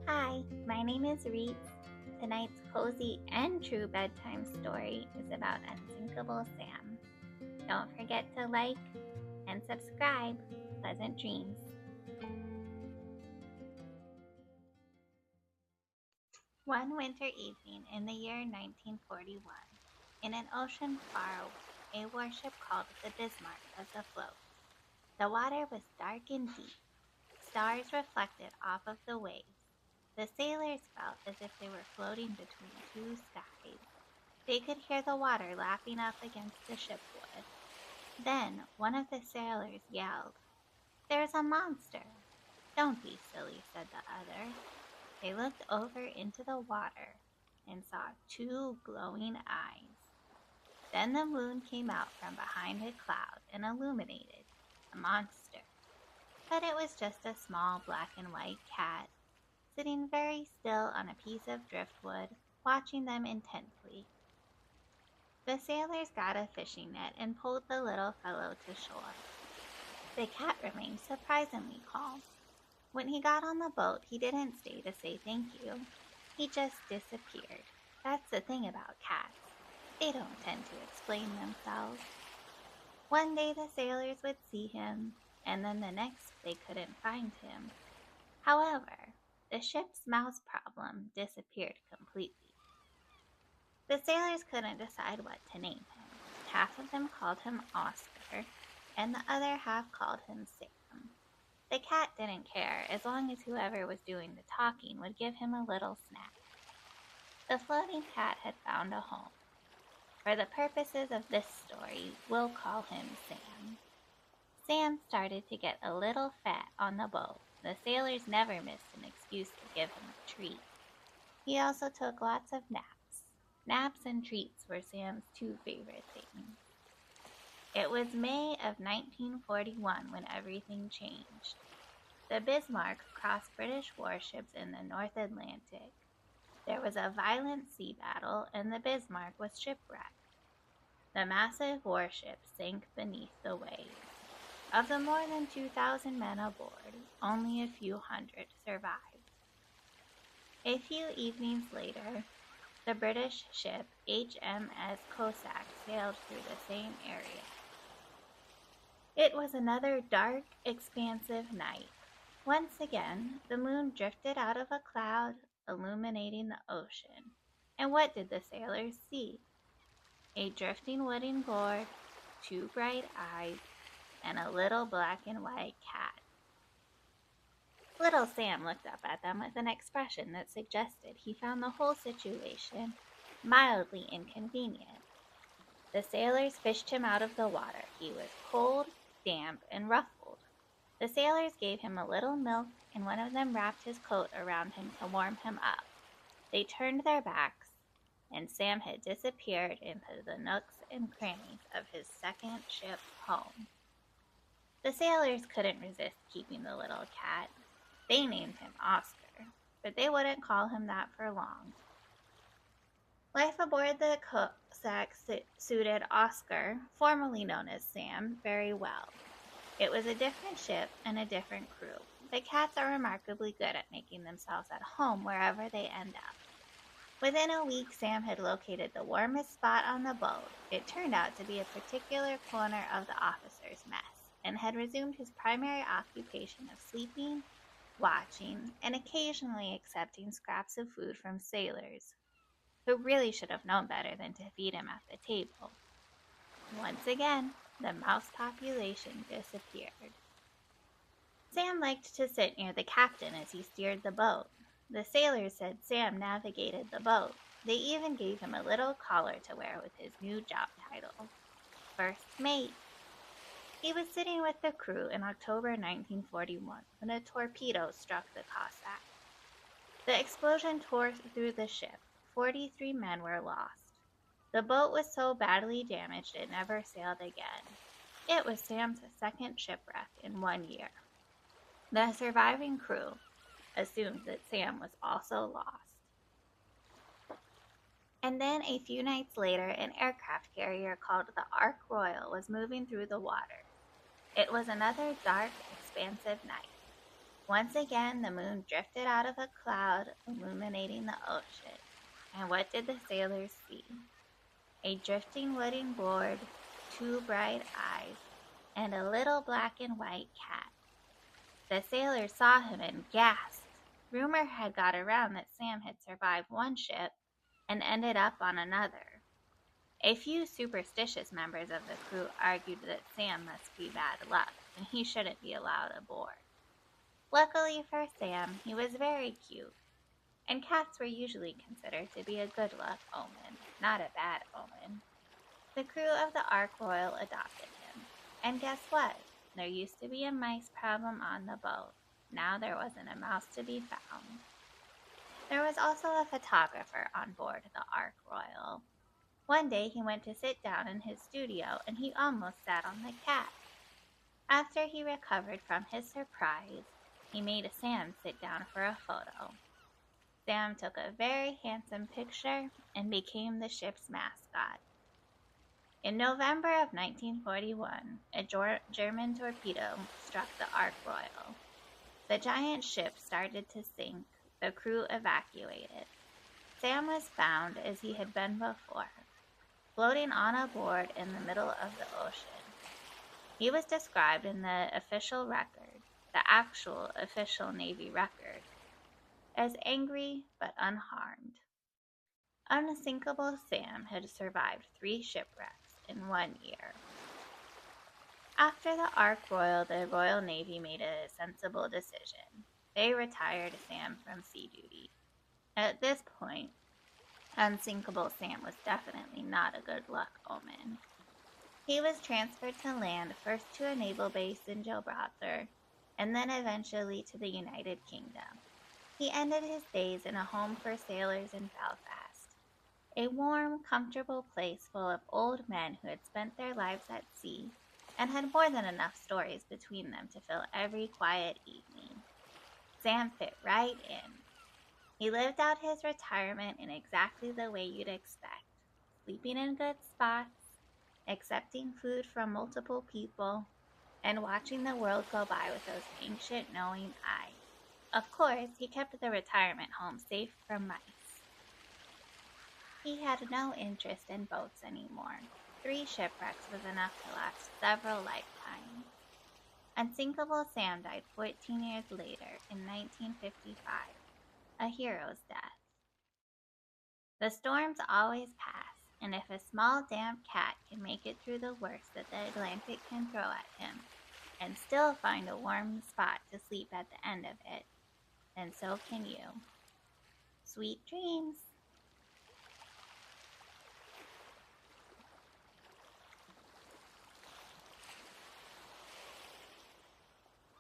Hi, my name is Reets. Tonight's cozy and true bedtime story is about Unsinkable Sam. Don't forget to like and subscribe. Pleasant dreams. One winter evening in the year 1941, in an ocean far away, a warship called the Bismarck was afloat. The water was dark and deep. Stars reflected off of the waves. The sailors felt as if they were floating between two skies. They could hear the water lapping up against the shipwood. Then one of the sailors yelled, "There's a monster!" "Don't be silly," said the other. They looked over into the water and saw two glowing eyes. Then the moon came out from behind a cloud and illuminated the monster. But it was just a small black and white cat, sitting very still on a piece of driftwood, watching them intently. The sailors got a fishing net and pulled the little fellow to shore. The cat remained surprisingly calm. When he got on the boat, he didn't stay to say thank you. He just disappeared. That's the thing about cats. They don't tend to explain themselves. One day the sailors would see him, and then the next they couldn't find him. However, the ship's mouse problem disappeared completely. The sailors couldn't decide what to name him. Half of them called him Oscar, and the other half called him Sam. The cat didn't care, as long as whoever was doing the talking would give him a little snack. The floating cat had found a home. For the purposes of this story, we'll call him Sam. Sam started to get a little fat on the boat. The sailors never missed an excuse to give him a treat. He also took lots of naps. Naps and treats were Sam's two favorite things. It was May of 1941 when everything changed. The Bismarck crossed British warships in the North Atlantic. There was a violent sea battle, and the Bismarck was shipwrecked. The massive warship sank beneath the waves. Of the more than 2,000 men aboard, only a few hundred survived. A few evenings later, the British ship HMS Cossack sailed through the same area. It was another dark, expansive night. Once again, the moon drifted out of a cloud, illuminating the ocean. And what did the sailors see? A drifting wooden board, two bright eyes, and a little black and white cat. Little Sam looked up at them with an expression that suggested he found the whole situation mildly inconvenient. The sailors fished him out of the water. He was cold, damp, and ruffled. The sailors gave him a little milk, and one of them wrapped his coat around him to warm him up. They turned their backs, and Sam had disappeared into the nooks and crannies of his second ship home. The sailors couldn't resist keeping the little cat. They named him Oscar, but they wouldn't call him that for long. Life aboard the Cossack suited Oscar, formerly known as Sam, very well. It was a different ship and a different crew, but cats are remarkably good at making themselves at home wherever they end up. Within a week, Sam had located the warmest spot on the boat. It turned out to be a particular corner of the officers' mess, and had resumed his primary occupation of sleeping, watching, and occasionally accepting scraps of food from sailors, who really should have known better than to feed him at the table. Once again, the mouse population disappeared. Sam liked to sit near the captain as he steered the boat. The sailors said Sam navigated the boat. They even gave him a little collar to wear with his new job title, First Mate. He was sitting with the crew in October 1941 when a torpedo struck the Cossack. The explosion tore through the ship. 43 men were lost. The boat was so badly damaged it never sailed again. It was Sam's second shipwreck in 1 year. The surviving crew assumed that Sam was also lost. And then a few nights later, an aircraft carrier called the Ark Royal was moving through the water. It was another dark, expansive night. Once again, the moon drifted out of a cloud, illuminating the ocean. And what did the sailors see? A drifting wooden board, two bright eyes, and a little black and white cat. The sailors saw him and gasped. Rumor had got around that Sam had survived one ship and ended up on another. A few superstitious members of the crew argued that Sam must be bad luck and he shouldn't be allowed aboard. Luckily for Sam, he was very cute, and cats were usually considered to be a good luck omen, not a bad omen. The crew of the Ark Royal adopted him, and guess what? There used to be a mice problem on the boat. Now there wasn't a mouse to be found. There was also a photographer on board the Ark Royal. One day he went to sit down in his studio and he almost sat on the cat. After he recovered from his surprise, he made Sam sit down for a photo. Sam took a very handsome picture and became the ship's mascot. In November of 1941, a German torpedo struck the Ark Royal. The giant ship started to sink. The crew evacuated. Sam was found as he had been before, floating on a board in the middle of the ocean. He was described in the official record, the actual official Navy record, as angry but unharmed. Unsinkable Sam had survived 3 shipwrecks in 1 year. After the Ark Royal, the Royal Navy made a sensible decision. They retired Sam from sea duty. At this point, Unsinkable Sam was definitely not a good luck omen. He was transferred to land, first to a naval base in Gibraltar, and then eventually to the United Kingdom. He ended his days in a home for sailors in Belfast, a warm, comfortable place full of old men who had spent their lives at sea and had more than enough stories between them to fill every quiet evening. Sam fit right in. He lived out his retirement in exactly the way you'd expect, sleeping in good spots, accepting food from multiple people, and watching the world go by with those ancient knowing eyes. Of course, he kept the retirement home safe from mice. He had no interest in boats anymore. 3 shipwrecks was enough to last several lifetimes. Unsinkable Sam died 14 years later in 1955, a hero's death. The storms always pass, and if a small damp cat can make it through the worst that the Atlantic can throw at him, and still find a warm spot to sleep at the end of it, then so can you. Sweet dreams!